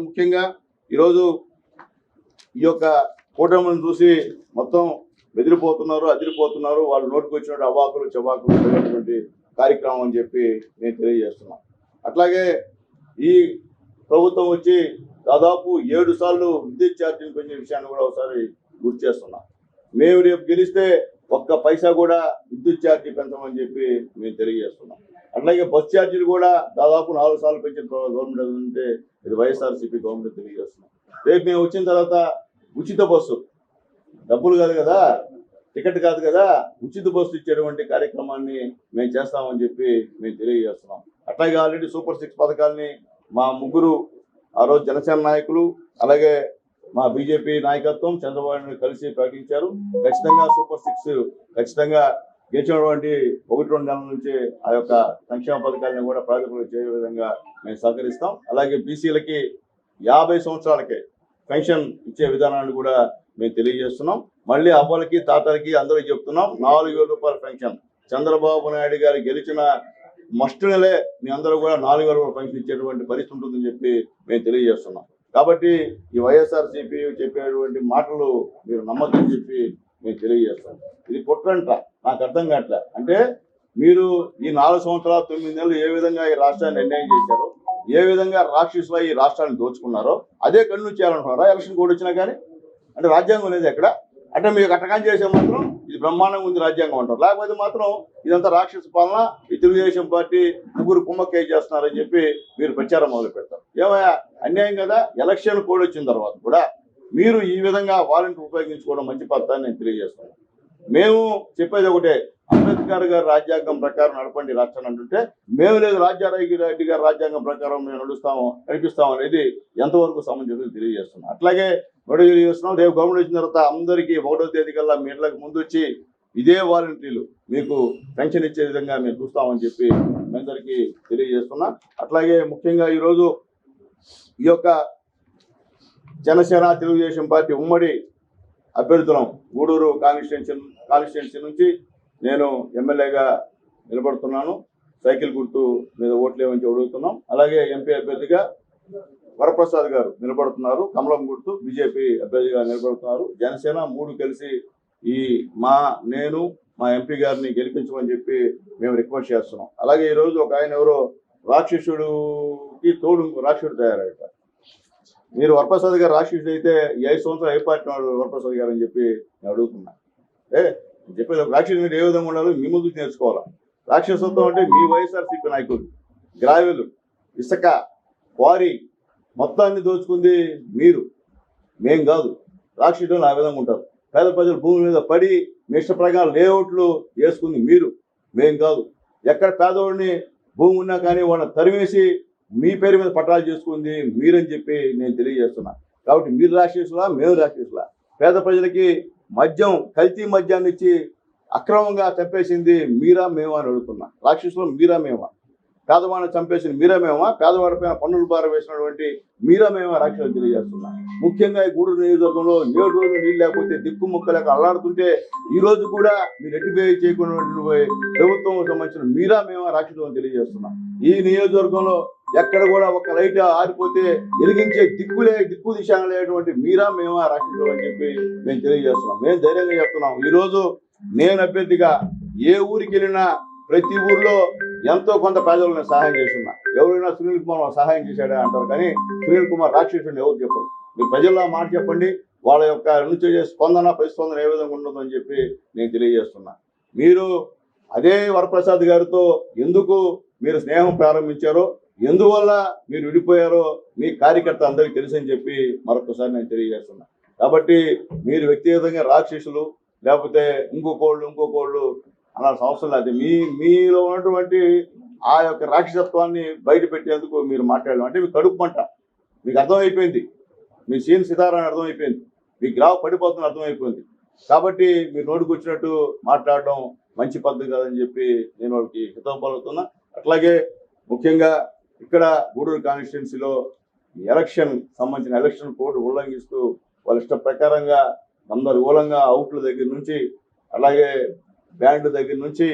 ముఖ్యంగా ఈరోజు ఈ యొక్క కూటమిని చూసి మొత్తం బెదిరిపోతున్నారు, అదిరిపోతున్నారు. వాళ్ళు నోటికి వచ్చినట్టు అవాకులు చవాకులు జరిగినటువంటి కార్యక్రమం అని చెప్పి నేను తెలియజేస్తున్నాను. అట్లాగే ఈ ప్రభుత్వం వచ్చి దాదాపు 7 సార్లు విద్యుత్ ఛార్జీలు పెంచిన విషయాన్ని కూడా ఒకసారి గుర్తు చేస్తున్నాం. మేము రేపు గెలిస్తే ఒక్క పైసా కూడా విద్యుత్ ఛార్జీ పెంచమని చెప్పి మేము తెలియజేస్తున్నాం. అట్లాగే బస్ ఛార్జీలు కూడా దాదాపు 4 సార్లు పెంచిన గవర్నమెంట్ ఉంటే ఇది వైఎస్ఆర్సీపీ గవర్నమెంట్ తెలియజేస్తున్నాం. రేపు మేము వచ్చిన తర్వాత ఉచిత బస్సు, డబ్బులు కాదు కదా, టికెట్ కాదు కదా, ఉచిత బస్సు ఇచ్చేటువంటి కార్యక్రమాన్ని మేము చేస్తామని చెప్పి మేము తెలియజేస్తున్నాం. అట్లాగే ఆల్రెడీ సూపర్ 6 పథకాలని మా ముగ్గురు ఆ రోజు జనసేన నాయకులు అలాగే మా బీజేపీ నాయకత్వం చంద్రబాబు నాయుడు కలిసి ప్రకటించారు. ఖచ్చితంగా సూపర్ 6 ఖచ్చితంగా గెలిచినటువంటి 1-2 నెలల నుంచి ఆ యొక్క సంక్షేమ పథకాలను కూడా ప్రాజెక్టులు చేయే విధంగా మేము సహకరిస్తాం. అలాగే బీసీలకి 50 సంవత్సరాలకే పెన్షన్ ఇచ్చే విధానాన్ని కూడా మేము తెలియజేస్తున్నాం. మళ్ళీ అవ్వలకి తాతలకి అందరూ చెప్తున్నాం 4,000 రూపాయల పెన్షన్. చంద్రబాబు నాయుడు గారు గెలిచిన మస్ట్ నెలే మీ అందరూ కూడా 4,000 రూపాయల పెన్షన్ ఇచ్చేటువంటి పరిస్థితి ఉంటుందని చెప్పి మేము తెలియజేస్తున్నాం. కాబట్టి ఈ వైఎస్ఆర్సీపీ చెప్పేటువంటి మాటలు మీరు నమ్మకని చెప్పి మేము తెలియజేస్తాం. ఇది కుట్రంట, నాకు అర్థం కావట్లే. అంటే మీరు ఈ 4 సంవత్సరాలు 9 నెలలు ఏ విధంగా ఈ రాష్ట్రాన్ని అన్యాయం చేశారో, ఏ విధంగా రాక్షసులు ఈ రాష్ట్రాన్ని దోచుకున్నారో అదే కన్ను చేయాలనుకున్నారా ఎలక్షన్ కోడ్ వచ్చినా కానీ? అంటే రాజ్యాంగం లేదు ఎక్కడ? అంటే మీకు అట్టకాని చేసే మాత్రం ఇది బ్రహ్మాండంగా ఉంది రాజ్యాంగం అంటారు, లేకపోతే మాత్రం ఇదంతా రాక్షస పాలన, ఈ తెలుగుదేశం పార్టీ ముగ్గురు కుమ్మక్కే చేస్తున్నారని చెప్పి మీరు ప్రచారం మొదలు పెడతారు. ఏమయ్యా అన్యాయం కదా? ఎలక్షన్ కోడ్ వచ్చిన తర్వాత కూడా మీరు ఈ విధంగా వాలంటీర్ ఉపయోగించుకోవడం మంచి పద్ధతి అని నేను తెలియజేస్తున్నాను. మేము చెప్పేది ఒకటే, అంబేద్కర్ గారు రాజ్యాంగం ప్రకారం నడపండి రాష్ట్రాన్ని అంటుంటే మేము లేదు రెడ్డి గారు రాజ్యాంగం ప్రకారం మేము నడిపిస్తాం అనేది ఎంతవరకు సమంజసం తెలియజేస్తున్నాం. అట్లాగే మరో తెలియజేస్తున్నాం, రేపు గవర్నమెంట్ వచ్చిన తర్వాత అందరికీ 1వ తేదీ కల్లా మీ ఇళ్లకు ముందు వచ్చి ఇదే వాలంటీర్లు మీకు పెన్షన్ ఇచ్చే విధంగా మేము చూస్తామని చెప్పి మీ అందరికీ తెలియజేస్తున్నాం. అట్లాగే ముఖ్యంగా ఈరోజు ఈ యొక్క జనసేన తెలుగుదేశం పార్టీ ఉమ్మడి అభ్యర్థులం గూడూరు కాన్స్టిట్యున్సీ నుంచి నేను ఎమ్మెల్యేగా నిలబడుతున్నాను. సైకిల్ గుర్తు మీద ఓట్లేమని అడుగుతున్నాం. అలాగే ఎంపీ అభ్యర్థిగా వరప్రసాద్ గారు నిలబడుతున్నారు, కమలం గుర్తు బీజేపీ అభ్యర్థిగా నిలబడుతున్నారు. జనసేన 3 కలిసి నేను మా ఎంపీ గారిని గెలిపించమని చెప్పి మేము రిక్వెస్ట్ చేస్తున్నాం. అలాగే ఈరోజు ఒక ఆయన ఎవరో రాక్షసుడికి తోడు రాక్షసుడు తయారయ్యారు. మీరు వరప్రసాద్ గారు రాక్షసుడు అయితే 5 సంవత్సరాలు ఏ పార్టీ వరప్రసాద్ గారు అని చెప్పి నేను అడుగుతున్నా. చెప్పేది రాక్షసుడు ఏ విధంగా ఉండాలో మీ ముందు నేర్చుకోవాలా. రాక్షసత్వం అంటే మీ వైఎస్ఆర్సీపీ నాయకులు గ్రావెలు, ఇసుక, క్వారీ మొత్తాన్ని దోచుకుంది మీరు, మేం కాదు. రాక్షసులు ఆ విధంగా ఉంటారు. పేద ప్రజలు భూమి మీద పడి మీ ఇష్ట ప్రకారం లేఅవుట్లు వేసుకుంది మీరు, మేం కాదు. ఎక్కడ పేదవాడిని భూమి ఉన్నా కానీ వాళ్ళని తరిమేసి మీ పేరు మీద పట్టాలు చేసుకుంది మీరని చెప్పి నేను తెలియజేస్తున్నా. కాబట్టి మీరు రాక్షసులా, మేము రాక్షసులా? పేద ప్రజలకి మద్యం, కల్తీ మద్యాన్ని ఇచ్చి అక్రమంగా చంపేసింది మీరా మేమా అని అడుగుతున్నా. రాక్షసులు మీరా మేమా? పేదవాడిని చంపేసింది మీరా మేమా? పేదవాడి పైన పన్నులు భారం వేసినటువంటి మీరా మేమా రాక్షసులు తెలియజేస్తున్నా. ముఖ్యంగా ఈ గూడూరు నియోజకవర్గంలో 7 రోజులు నీళ్ళు లేకపోతే దిక్కు ముక్కలేక అల్లాడుతుంటే ఈ రోజు కూడా మీరు రెట్టిఫై చేయకుండా ప్రభుత్వం సంబంధించిన మీరా మేమా రాక్షసులు అని తెలియజేస్తున్నా. ఈ నియోజకవర్గంలో ఎక్కడ కూడా ఒక లైట్ ఆరిపోతే వెలిగించే దిక్కు దిశ లేనటువంటి మీరా మేమా రాక్షసులు అని చెప్పి మేము తెలియజేస్తున్నాం. మేము ధైర్యంగా చెప్తున్నాం. ఈరోజు నేను అభ్యర్థిగా ఏ ఊరికి వెళ్ళినా ప్రతి ఊర్లో ఎంతో కొంత పేదలను సహాయం చేస్తున్నా. ఎవరైనా సునీల్ కుమార్ సహాయం చేశాడే అంటారు, కానీ సునీల్ కుమార్ రాక్షసుడిని ఎవరు చెప్పరు. మీరు ప్రజల్లో మాట చెప్పండి, వాళ్ళ యొక్క నుంచి ప్రతిస్పందన ఏ విధంగా ఉంటుందని చెప్పి నేను తెలియజేస్తున్నా. మీరు అదే వరప్రసాద్ గారితో ఎందుకు మీరు స్నేహం ప్రారంభించారో, ఎందువల్ల మీరు విడిపోయారో మీ కార్యకర్త అందరికీ తెలుసని చెప్పి మరొకసారి నేను తెలియజేస్తున్నా. కాబట్టి మీరు వ్యక్తిగతంగా రాక్షసులు లేకపోతే ఇంకోకోళ్ళు అనాల్సిన అవసరం లేదు. మీలో ఉన్నటువంటి ఆ యొక్క రాక్షసత్వాన్ని బయట పెట్టేందుకు మీరు మాట్లాడడం అంటే మీకు కడుపు మంట, మీకు అర్థమైపోయింది. మీ సీన్ సితారా అర్థమైపోయింది, మీ గ్రాఫ్ పడిపోతుందని అర్థమైపోయింది. కాబట్టి మీరు నోటికి వచ్చినట్టు మాట్లాడడం మంచి పద్ధతి కాదని చెప్పి నేను వాళ్ళకి హితవు పలుకుతున్నా. అట్లాగే ముఖ్యంగా ఇక్కడ గూడూరు కాన్స్టిట్యున్సీలో సంబంధించిన ఎలక్షన్ కోడ్ ఉల్లంఘిస్తూ వాళ్ళ ఇష్ట ప్రకారంగా గందరగోళంగా అవుట్ల దగ్గర నుంచి అలాగే బ్యాండ్ దగ్గర నుంచి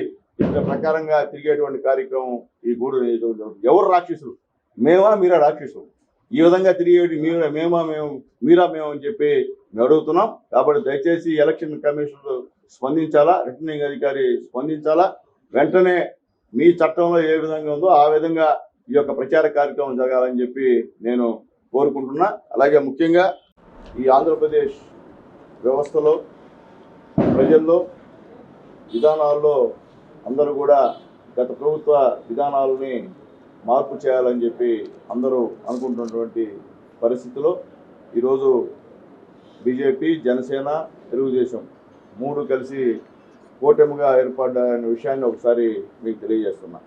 ఇష్ట ప్రకారంగా తిరిగేటువంటి కార్యక్రమం ఈ గూడూరు నియోజకవర్గం. ఎవరు రాక్షసులు? మేమా మీరా రాక్షసులు? ఈ విధంగా తిరిగేటి మీరా మేము అని చెప్పి మేము అడుగుతున్నాం. కాబట్టి దయచేసి ఎలక్షన్ కమిషన్ స్పందించాలా, రిటర్నింగ్ అధికారి స్పందించాలా. వెంటనే మీ చట్టంలో ఏ విధంగా ఉందో ఆ విధంగా ఈ యొక్క ప్రచార కార్యక్రమం జరగాలని చెప్పి నేను కోరుకుంటున్నా. అలాగే ముఖ్యంగా ఈ ఆంధ్రప్రదేశ్ వ్యవస్థలో, ప్రజల్లో, విధానాల్లో అందరూ కూడా గత ప్రభుత్వ విధానాలని మార్పు చేయాలని చెప్పి అందరూ అనుకుంటున్నటువంటి పరిస్థితిలో ఈరోజు బీజేపీ, జనసేన, తెలుగుదేశం 3 కలిసి కూటమిగా ఏర్పడ్డాయనే విషయాన్ని ఒకసారి మీకు తెలియజేస్తున్నా.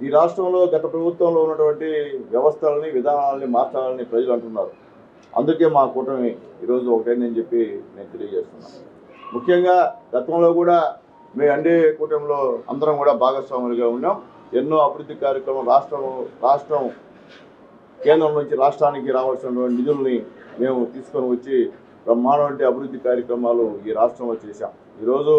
ఈ రాష్ట్రంలో గత ప్రభుత్వంలో ఉన్నటువంటి వ్యవస్థలని, విధానాలని మార్చాలని ప్రజలు అంటున్నారు. అందుకే మా కూటమి ఈరోజు ఒకటైందని చెప్పి నేను తెలియజేస్తున్నాను. ముఖ్యంగా గతంలో కూడా మేము ఎన్డీఏ కూటమిలో అందరం కూడా భాగస్వాములుగా ఉన్నాం. ఎన్నో అభివృద్ధి కార్యక్రమం రాష్ట్రం కేంద్రం నుంచి రాష్ట్రానికి రావాల్సినటువంటి నిధుల్ని మేము తీసుకొని వచ్చి బ్రహ్మాండమైన అభివృద్ధి కార్యక్రమాలు ఈ రాష్ట్రంలో చేశాం. ఈరోజు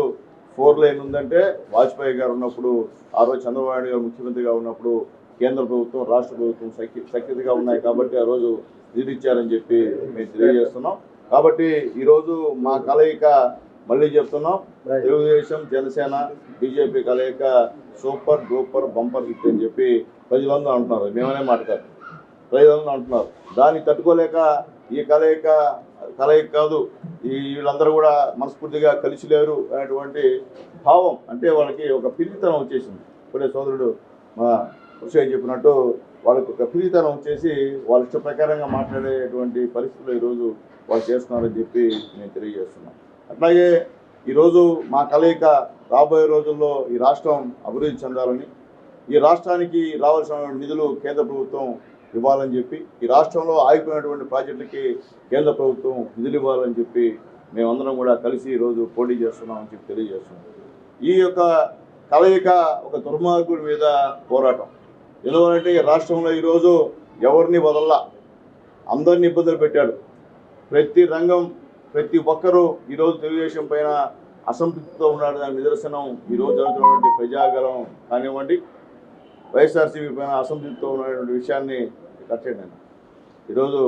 4 లైన్ ఉందంటే వాజ్పేయి గారు ఉన్నప్పుడు, ఆ రోజు చంద్రబాబు నాయుడు గారు ముఖ్యమంత్రిగా ఉన్నప్పుడు కేంద్ర ప్రభుత్వం, రాష్ట్ర ప్రభుత్వం సఖ్యతగా ఉన్నాయి కాబట్టి ఆ రోజు నిధులు ఇచ్చారని చెప్పి మేము తెలియజేస్తున్నాం. కాబట్టి ఈరోజు మా కలయిక మళ్ళీ చెప్తున్నాం, తెలుగుదేశం, జనసేన, బీజేపీ కలయిక సూపర్ డూపర్ బంపర్ హిట్ అని చెప్పి ప్రజలందరూ అంటున్నారు. మేమనే మాట కాదు, ప్రజలందరూ అంటున్నారు. దాన్ని తట్టుకోలేక ఈ కలయిక కాదు, వీళ్ళందరూ కూడా మనస్ఫూర్తిగా కలిసి లేరు అనేటువంటి భావం, అంటే వాళ్ళకి ఒక పిరికితనం వచ్చేసింది. ఇప్పుడే సోదరుడు మా కృషి చెప్పినట్టు వాళ్ళకి ఒక పిరికితనం వచ్చేసి వాళ్ళ ఇష్ట ప్రకారంగా మాట్లాడేటువంటి పరిస్థితులు ఈరోజు వాళ్ళు చేస్తున్నారని చెప్పి నేను తెలియజేస్తున్నాను. అట్లాగే ఈరోజు మా కలయిక రాబోయే రోజుల్లో ఈ రాష్ట్రం అభివృద్ధి చెందాలని, ఈ రాష్ట్రానికి రావాల్సిన నిధులు కేంద్ర ప్రభుత్వం ఇవ్వాలని చెప్పి, ఈ రాష్ట్రంలో ఆగిపోయినటువంటి ప్రాజెక్టులకి కేంద్ర ప్రభుత్వం నిధులు ఇవ్వాలని చెప్పి మేమందరం కూడా కలిసి ఈరోజు పోటీ చేస్తున్నామని చెప్పి తెలియజేస్తున్నాం. ఈ యొక్క కలయిక ఒక దుర్మార్గుడి మీద పోరాటం. ఎందుకంటే రాష్ట్రంలో ఈరోజు ఎవరిని వదల్లా, అందరినీ ఇబ్బందులు పెట్టాడు. ప్రతి రంగం, ప్రతి ఒక్కరూ ఈరోజు తెలుగుదేశం పైన అసంతృప్తితో ఉన్నాడు. దాని నిదర్శనం ఈరోజు జరుగుతున్నటువంటి ప్రజాగలం కానివ్వండి, వైఎస్ఆర్సీపీ పైన అసంతృప్తితో ఉన్నటువంటి విషయాన్ని కట్టండి. ఈరోజు